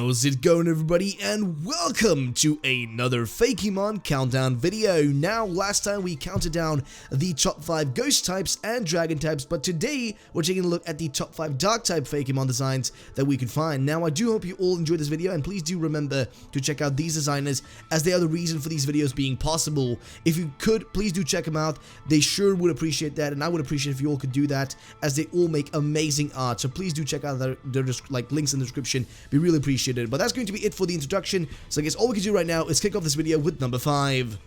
How's it going, everybody, and welcome to another Fakemon countdown video. Now, last time we counted down the top 5 ghost types and dragon types, but today we're taking a look at the top 5 dark type Fakemon designs that we could find. Now, I do hope you all enjoyed this video, and please do remember to check out these designers, as they are the reason for these videos being possible. If you could, please do check them out. They sure would appreciate that, and I would appreciate if you all could do that, as they all make amazing art. So please do check out their links in the description. Be really appreciated. But that's going to be it for the introduction. So I guess all we can do right now is kick off this video with number 5.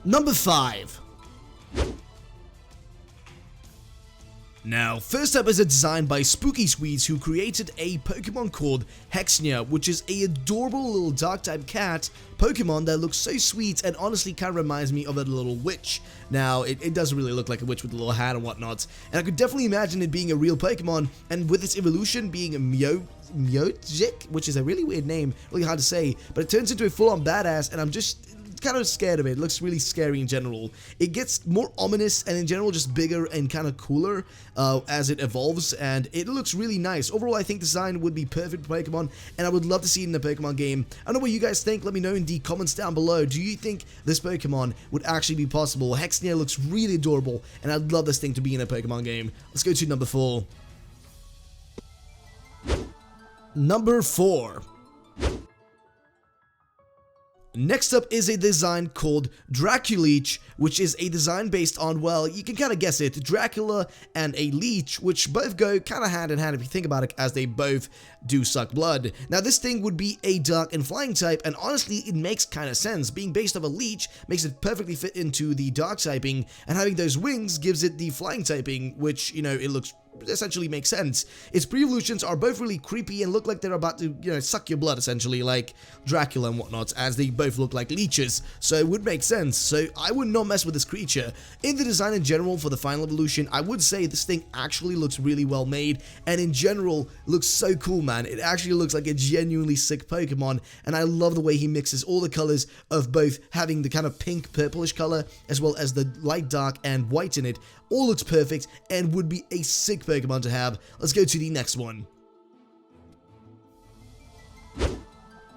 Number 5. Now, first up is a design by Spooky Sweets, who created a Pokemon called Hexnia, which is a adorable little dark type cat Pokemon that looks so sweet and honestly kind of reminds me of a little witch. Now, it doesn't really look like a witch with a little hat and whatnot, and I could definitely imagine it being a real Pokemon, and with its evolution being a Myojic, which is a really weird name, really hard to say, but it turns into a full-on badass, and I'm just kind of scared of it. It looks really scary in general. It gets more ominous and in general just bigger and kind of cooler as it evolves, and it looks really nice. Overall, I think design would be perfect for Pokemon, and I would love to see it in a Pokemon game. I don't know what you guys think. Let me know in the comments down below. Do you think this Pokemon would actually be possible? Hexnia looks really adorable, and I'd love this thing to be in a Pokemon game. Let's go to number 4. Number 4. Next up is a design called Draculeech, which is a design based on, well, you can kind of guess it, Dracula and a leech, which both go kind of hand in hand if you think about it, as they both do suck blood. Now, this thing would be a dark and flying type, and honestly, it makes kind of sense. Being based off a leech makes it perfectly fit into the dark typing, and having those wings gives it the flying typing, which, you know, it looks essentially makes sense. Its pre-evolutions are both really creepy and look like they're about to, you know, suck your blood, essentially, like Dracula and whatnot, as they both look like leeches, so it would make sense. So I would not mess with this creature. In the design in general for the final evolution, I would say this thing actually looks really well made, and in general looks so cool, man. It actually looks like a genuinely sick Pokemon, and I love the way he mixes all the colors of both having the kind of pink purplish color as well as the light dark and white in it. All looks perfect and would be a sick Pokemon to have. Let's go to the next one.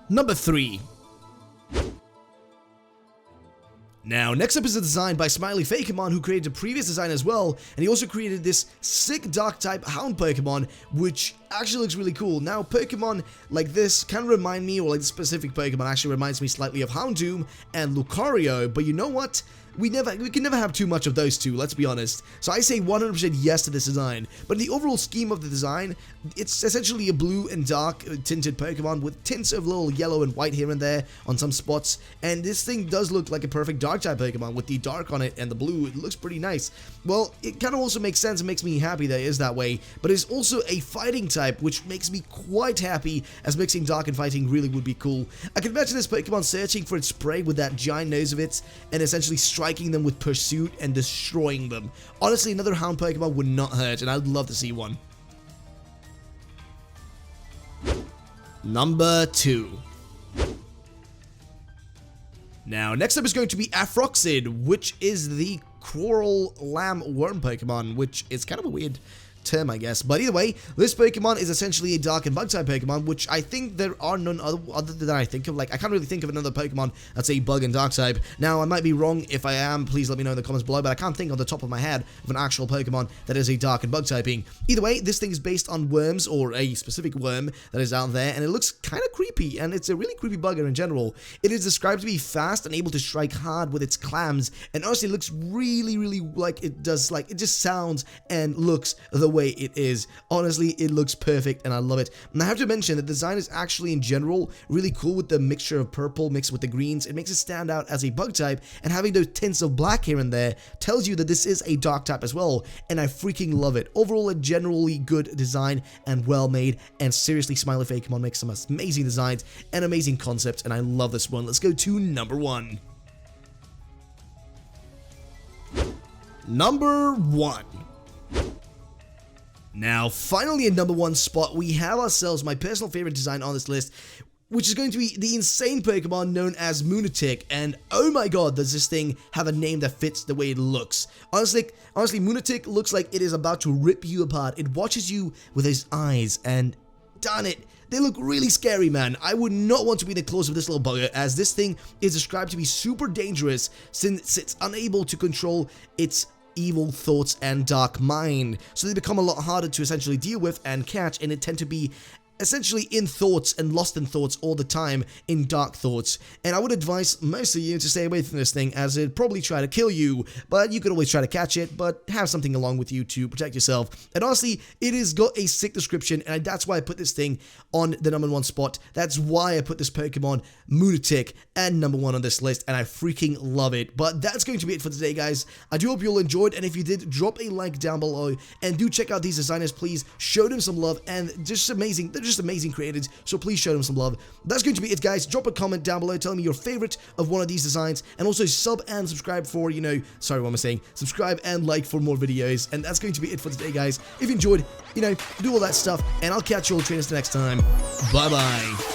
Number 3. Now, next up is a design by Smiley Fakemon, who created a previous design as well, and he also created this sick dark type Hound Pokemon, which actually looks really cool. Now, Pokemon like this can remind me, or like the specific Pokemon actually reminds me slightly of Houndoom and Lucario, but you know what? We can never have too much of those two, let's be honest. So I say 100% yes to this design. But in the overall scheme of the design, it's essentially a blue and dark tinted Pokemon with tints of little yellow and white here and there on some spots. And this thing does look like a perfect dark type Pokemon with the dark on it and the blue. It looks pretty nice. Well, it kind of also makes sense and makes me happy that it is that way. But it's also a fighting type, which makes me quite happy, as mixing dark and fighting really would be cool. I can imagine this Pokemon searching for its prey with that giant nose of its and essentially striking them with pursuit and destroying them. Honestly, another Hound Pokemon would not hurt, and I'd love to see one. Number 2. Now, next up is going to be Afroxid, which is the Coral Lamb Worm Pokemon, which is kind of a weird term, I guess. But either way, this Pokemon is essentially a dark and bug type Pokemon, which I think there are none other than I think of. Like, I can't really think of another Pokemon that's a bug and dark type. Now, I might be wrong. If I am, please let me know in the comments below, but I can't think on the top of my head of an actual Pokemon that is a dark and bug typing. Either way, this thing is based on worms, or a specific worm that is out there, and it looks kind of creepy, and it's a really creepy bugger in general. It is described to be fast and able to strike hard with its clams, and honestly, it looks really, really like it does, like, it just sounds and looks the way it is. Honestly, it looks perfect, and I love it. And I have to mention, the design is actually, in general, really cool with the mixture of purple mixed with the greens. It makes it stand out as a bug type, and having those tints of black here and there tells you that this is a dark type as well, and I freaking love it. Overall, a generally good design and well made, and seriously, Smiley Fakemon makes some amazing designs and amazing concepts, and I love this one. Let's go to number 1. Number 1. Now, finally, in number 1 spot, we have ourselves my personal favorite design on this list, which is going to be the insane Pokemon known as Moonatic, and oh my god, does this thing have a name that fits the way it looks. Honestly, Moonatic looks like it is about to rip you apart. It watches you with its eyes, and darn it. They look really scary, man. I would not want to be in the close of this little bugger, as this thing is described to be super dangerous since it's unable to control its evil thoughts and dark mind. So they become a lot harder to essentially deal with and catch, and they tend to be essentially in thoughts and lost in thoughts all the time, in dark thoughts. And I would advise most of you to stay away from this thing, as it'd probably try to kill you, but you could always try to catch it, but have something along with you to protect yourself. And honestly, it has got a sick description, and that's why I put this thing on the #1 spot. That's why I put this Pokemon Lunatic at #1 on this list, and I freaking love it. But that's going to be it for today, guys. I do hope you all enjoyed, and if you did, drop a like down below, and do check out these designers, please. Show them some love, and just amazing. They're just amazing creators, so please show them some love. That's going to be it, guys. Drop a comment down below telling me your favorite of one of these designs, and also sub and subscribe for, sorry, what am I saying? Subscribe and like for more videos, and that's going to be it for today, guys. If you enjoyed, do all that stuff, and I'll catch you all trainers next time. Bye-bye.